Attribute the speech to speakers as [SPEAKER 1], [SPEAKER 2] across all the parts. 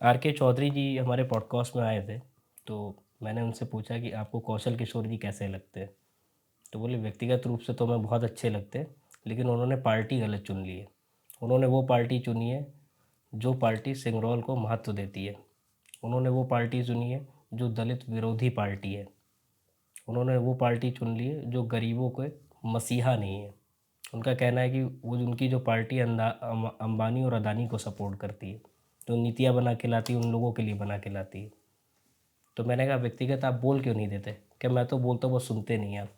[SPEAKER 1] Are के चौधरी जी हमारे podcast में आए थे, तो मैंने उनसे पूछा कि आपको कौशल किशोर जी कैसे लगते हैं। तो बोले व्यक्तिगत रूप से तो मैं बहुत अच्छे लगते हैं, लेकिन उन्होंने पार्टी गलत चुन ली है। उन्होंने वो पार्टी चुनी है जो पार्टी सिंगरौल को महत्व देती है। उन्होंने वो पार्टी चुनी है जो दलित विरोधी पार्टी है। उन्होंने वो पार्टी चुन ली है जो गरीबों के मसीहा नहीं है। उनका कहना है कि वो उनकी जो पार्टी अंबानी और अदानी को सपोर्ट करती है, जो नीतियाँ बना के लाती है उन लोगों के लिए बना के लाती है। तो मैंने कहा व्यक्तिगत आप बोल क्यों नहीं देते? क्या मैं तो बोलता हूँ वो सुनते नहीं आप।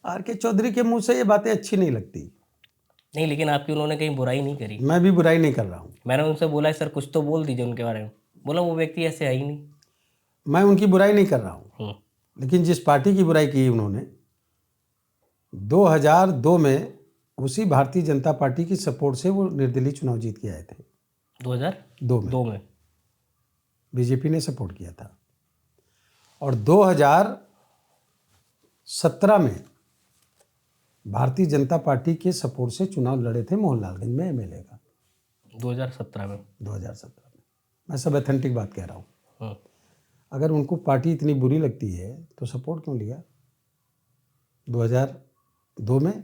[SPEAKER 2] आर के चौधरी के मुंह से ये बातें अच्छी नहीं लगती।
[SPEAKER 1] नहीं, लेकिन आपकी उन्होंने कहीं बुराई नहीं करी।
[SPEAKER 2] मैं भी बुराई नहीं कर रहा हूँ।
[SPEAKER 1] मैंने उनसे बोला सर कुछ तो बोल दीजिए उनके बारे में। बोला वो व्यक्ति ऐसे है ही नहीं।
[SPEAKER 2] मैं उनकी बुराई नहीं कर रहा हूँ,
[SPEAKER 1] हम्म,
[SPEAKER 2] लेकिन जिस पार्टी की बुराई की उन्होंने 2002 में उसी भारतीय जनता पार्टी की सपोर्ट से वो निर्दलीय चुनाव जीत के आए थे।
[SPEAKER 1] 2002 में
[SPEAKER 2] बीजेपी ने सपोर्ट किया था। और 2017 में भारतीय जनता पार्टी के सपोर्ट से चुनाव लड़े थे मोहनलालगंज में एमएलए का।
[SPEAKER 1] 2017 में
[SPEAKER 2] 2017 में मैं सब ऑथेंटिक बात कह रहा हूँ।
[SPEAKER 1] हम्म,
[SPEAKER 2] अगर उनको पार्टी इतनी बुरी लगती है तो सपोर्ट क्यों लिया? 2002 में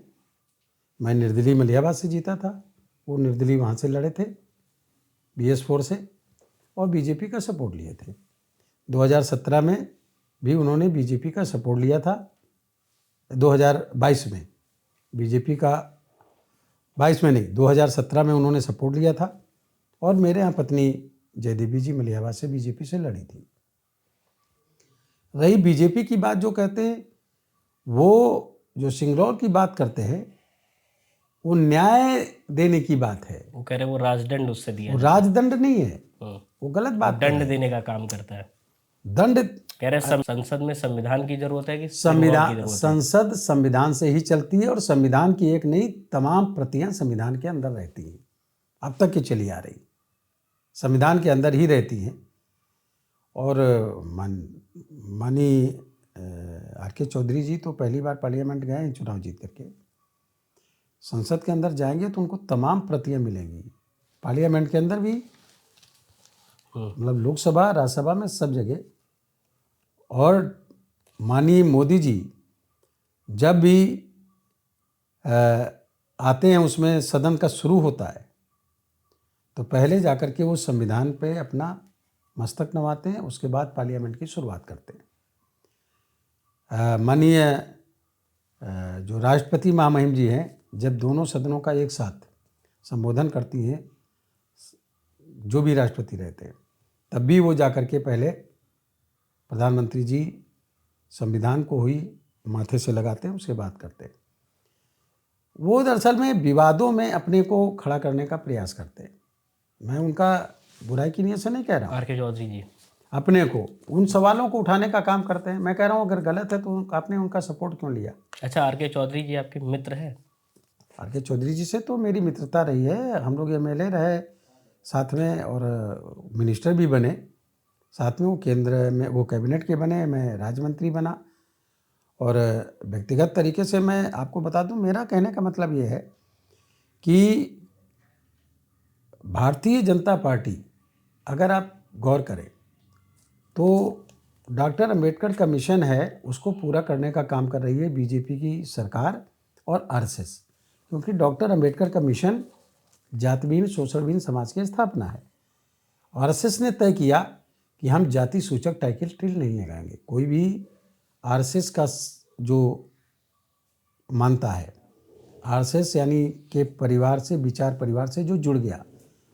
[SPEAKER 2] मैं निर्दलीय मलियाबाद से जीता था, वो निर्दलीय वहाँ से लड़े थे BS4 से और बीजेपी का सपोर्ट लिए थे। 2017 में भी उन्होंने बीजेपी का सपोर्ट लिया था। 2022 में बीजेपी का 22 में नहीं 2017 में उन्होंने सपोर्ट लिया था और मेरे यहाँ पत्नी जयदेवी जी मलियाबाद से बीजेपी से लड़ी थी। रही बीजेपी की बात, जो कहते हैं वो जो सिंगरौल की बात करते हैं वो न्याय देने की बात है।
[SPEAKER 1] वो कह रहे वो राजदंड उससे दिया
[SPEAKER 2] वो राजदंड नहीं है,
[SPEAKER 1] हम्म,
[SPEAKER 2] वो गलत बात कर
[SPEAKER 1] दंड
[SPEAKER 2] रहे हैं।
[SPEAKER 1] देने का काम करता है।
[SPEAKER 2] दंड
[SPEAKER 1] कह रहे संसद में संविधान की जरूरत है कि सिंगरौल की
[SPEAKER 2] संविधान,
[SPEAKER 1] जरूरत है?
[SPEAKER 2] संसद संविधान से ही चलती है और संविधान की एक नहीं तमाम प्रतियां संविधान के अंदर रहती हैं। अब तक की चली आ रही संविधान के अंदर ही रहती हैं। और मानी आर के चौधरी जी तो पहली बार पार्लियामेंट गए हैं चुनाव जीत करके। संसद के अंदर जाएंगे तो उनको तमाम प्रतियां मिलेंगी, पार्लियामेंट के अंदर भी, मतलब लोकसभा राज्यसभा में सब जगह। और माननीय मोदी जी जब भी आते हैं, उसमें सदन का शुरू होता है तो पहले जाकर के वो संविधान पे अपना मस्तक नवाते हैं, उसके बाद पार्लियामेंट की शुरुआत करते हैं। माननीय जो राष्ट्रपति महामहिम जी हैं, जब दोनों सदनों का एक साथ संबोधन करती हैं, जो भी राष्ट्रपति रहते हैं, तब भी वो जाकर के पहले प्रधानमंत्री जी संविधान को ही माथे से लगाते हैं, उसके बाद करते हैं। वो दरअसल में विवादों में अपने को खड़ा करने का प्रयास करते हैं। मैं उनका बुराई की नीयत से नहीं कह रहा हूँ।
[SPEAKER 1] आर के चौधरी जी
[SPEAKER 2] अपने को उन सवालों को उठाने का काम करते हैं। मैं कह रहा हूँ अगर गलत है तो आपने उनका सपोर्ट क्यों लिया?
[SPEAKER 1] अच्छा, आर के चौधरी जी आपके मित्र हैं?
[SPEAKER 2] आर के चौधरी जी से तो मेरी मित्रता रही है। हम लोग एमएलए रहे साथ में और मिनिस्टर भी बने साथ में। वो केंद्र में वो कैबिनेट के बने, मैं राज्य मंत्री बना। और व्यक्तिगत तरीके से मैं आपको बता दूं, मेरा कहने का मतलब ये है कि भारतीय जनता पार्टी, अगर आप गौर करें तो डॉक्टर अंबेडकर का मिशन है, उसको पूरा करने का काम कर रही है बीजेपी की सरकार और आरएसएस। क्योंकि डॉक्टर अंबेडकर का मिशन जातिहीन शोषणहीन समाज की स्थापना है। आरएसएस ने तय किया कि हम जाति सूचक टाइटल नहीं लगाएंगे। कोई भी आरएसएस का जो मानता है, आरएसएस यानी के परिवार से, विचार परिवार से जो जुड़ गया,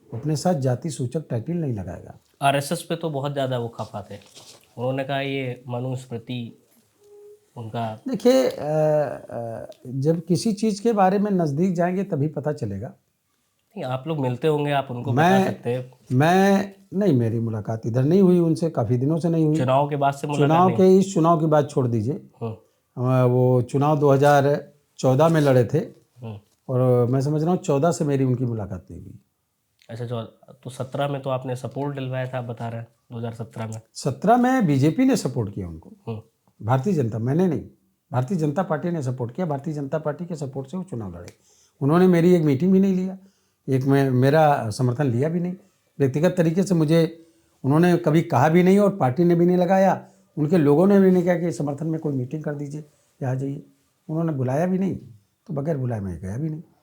[SPEAKER 2] अपने साथ जाति सूचक टाइटल नहीं लगाएगा।
[SPEAKER 1] आरएसएस पे तो बहुत ज़्यादा वो खफा थे। उन्होंने कहा ये मनुस्मृति उनका।
[SPEAKER 2] देखिए, जब किसी चीज़ के बारे में नज़दीक जाएंगे तभी पता चलेगा।
[SPEAKER 1] नहीं, आप लोग मिलते होंगे, आप उनको बता सकते हैं।
[SPEAKER 2] मैं नहीं, मेरी मुलाकात इधर नहीं हुई उनसे, काफ़ी दिनों से नहीं हुई।
[SPEAKER 1] चुनाव के बाद से
[SPEAKER 2] इस चुनाव की बात छोड़ दीजिए। वो चुनाव 2014 में लड़े थे और मैं समझ रहा हूँ 14 से मेरी उनकी मुलाकात नहीं हुई।
[SPEAKER 1] अच्छा, तो 17 में तो आपने सपोर्ट दिलवाया था, आप बता रहे हैं 2017 में।
[SPEAKER 2] 17 में बीजेपी ने सपोर्ट किया उनको, भारतीय जनता, मैंने नहीं, भारतीय जनता पार्टी ने सपोर्ट किया। भारतीय जनता पार्टी के सपोर्ट से वो चुनाव लड़े। उन्होंने मेरी एक मीटिंग भी नहीं लिया, एक में मेरा समर्थन लिया भी नहीं। व्यक्तिगत तरीके से मुझे उन्होंने कभी कहा भी नहीं और पार्टी ने भी नहीं लगाया, उनके लोगों ने भी नहीं कहा कि समर्थन में कोई मीटिंग कर दीजिए या आ जाइए। उन्होंने बुलाया भी नहीं, तो बगैर बुलाए मैं गया भी नहीं।